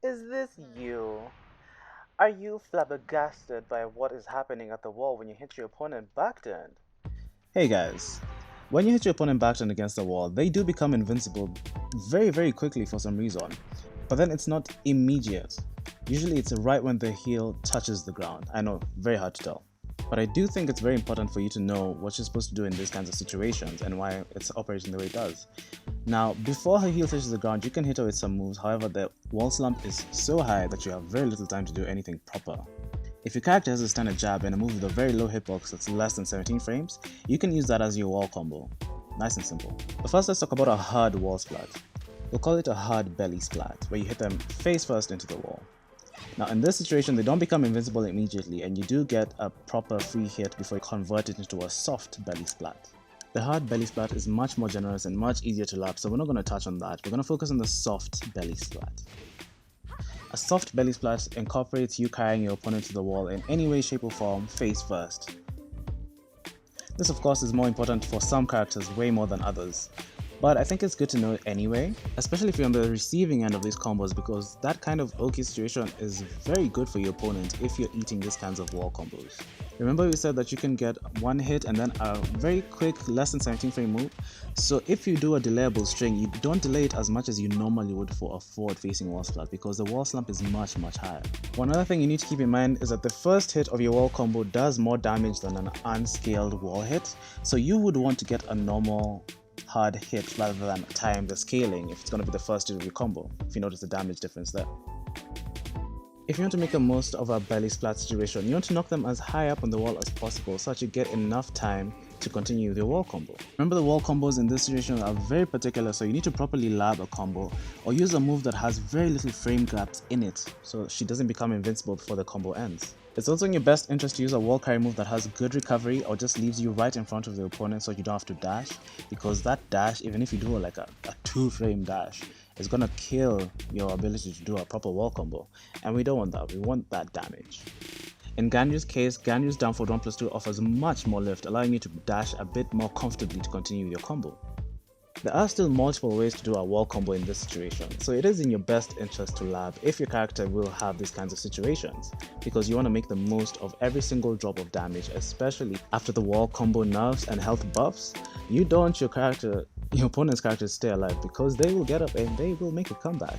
Is this you? Are you flabbergasted by what is happening at the wall when you hit your opponent backhand? Hey guys, when you hit your opponent backhand against the wall, they do become invincible very quickly for some reason, but then it's not immediate. Usually it's right when the heel touches the ground. I know, very hard to tell. But I do think it's very important for you to know what you're supposed to do in these kinds of situations and why it's operating the way it does. Now, before her heel touches the ground, you can hit her with some moves, however the wall slump is so high that you have very little time to do anything proper. If your character has a standard jab and a move with a very low hitbox that's less than 17 frames, you can use that as your wall combo. Nice and simple. But first let's talk about a hard wall splat. We'll call it a hard belly splat, where you hit them face first into the wall. Now in this situation they don't become invincible immediately and you do get a proper free hit before you convert it into a soft belly splat. The hard belly splat is much more generous and much easier to lap, so we're not going to touch on that. We're going to focus on the soft belly splat. A soft belly splat incorporates you carrying your opponent to the wall in any way, shape or form, face first. This of course is more important for some characters way more than others, but I think it's good to know anyway, especially if you're on the receiving end of these combos, because that kind of okay situation is very good for your opponent if you're eating these kinds of wall combos. Remember we said that you can get one hit and then a very quick less than 17 frame move, so if you do a delayable string, you don't delay it as much as you normally would for a forward facing wall slump because the wall slump is much higher. One other thing you need to keep in mind is that the first hit of your wall combo does more damage than an unscaled wall hit, so you would want to get a normal hard hit rather than time the scaling if it's going to be the first hit of your combo, if you notice the damage difference there. If you want to make the most of a belly splat situation, you want to knock them as high up on the wall as possible so that you get enough time to continue with your wall combo. Remember the wall combos in this situation are very particular, so you need to properly lab a combo or use a move that has very little frame gaps in it so she doesn't become invincible before the combo ends. It's also in your best interest to use a wall carry move that has good recovery or just leaves you right in front of the opponent so you don't have to dash, because that dash, even if you do like a 2-frame dash, is gonna kill your ability to do a proper wall combo, and we don't want that. We want that damage. In Ganyu's case, Ganyu's down forward 1+2 offers much more lift, allowing you to dash a bit more comfortably to continue your combo. There are still multiple ways to do a wall combo in this situation, so it is in your best interest to lab if your character will have these kinds of situations, because you want to make the most of every single drop of damage, especially after the wall combo nerfs and health buffs. You don't want your opponent's character to stay alive, because they will get up and they will make a comeback.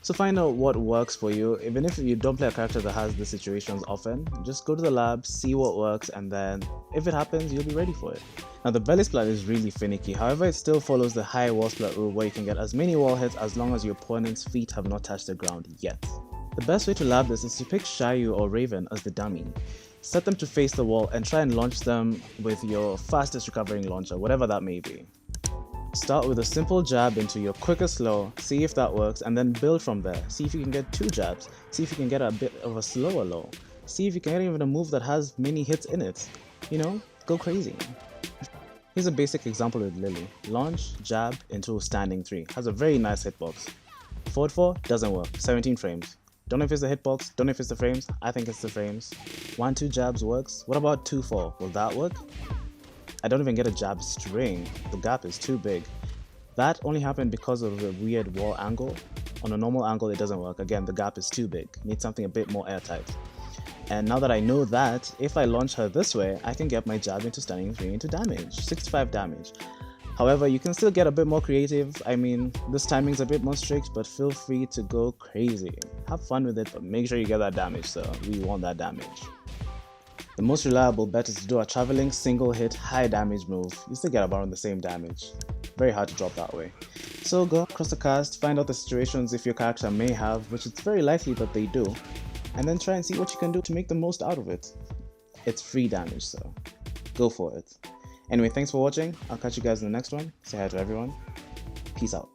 So find out what works for you. Even if you don't play a character that has these situations often, just go to the lab, see what works, and then if it happens, you'll be ready for it. Now the belly splat is really finicky, however it still follows the high wall splat rule where you can get as many wall hits as long as your opponent's feet have not touched the ground yet. The best way to lab this is to pick Shayu or Raven as the dummy. Set them to face the wall and try and launch them with your fastest recovering launcher, whatever that may be. Start with a simple jab into your quickest low, see if that works, and then build from there. See if you can get 2 jabs, see if you can get a bit of a slower low, see if you can get even a move that has many hits in it. You know, go crazy. Here's a basic example with Lily. Launch, jab into standing 3. Has a very nice hitbox. Forward 4 doesn't work, 17 frames. Don't know if it's the hitbox, don't know if it's the frames, I think it's the frames. 1-2 jabs works. What about 2-4? Will that work? I don't even get a jab string, the gap is too big. That only happened because of the weird wall angle. On a normal angle it doesn't work, again the gap is too big, need something a bit more airtight. And now that I know that, if I launch her this way, I can get my jab into standing 3 into damage, 65 damage. However, you can still get a bit more creative. I mean, this timing's a bit more strict, but feel free to go crazy. Have fun with it, but make sure you get that damage, so we want that damage. The most reliable bet is to do a traveling single hit high damage move. You still get about the same damage. Very hard to drop that way. So go across the cast, find out the situations if your character may have, which it's very likely that they do, and then try and see what you can do to make the most out of it. It's free damage, so go for it. Anyway, thanks for watching. I'll catch you guys in the next one. Say hi to everyone. Peace out.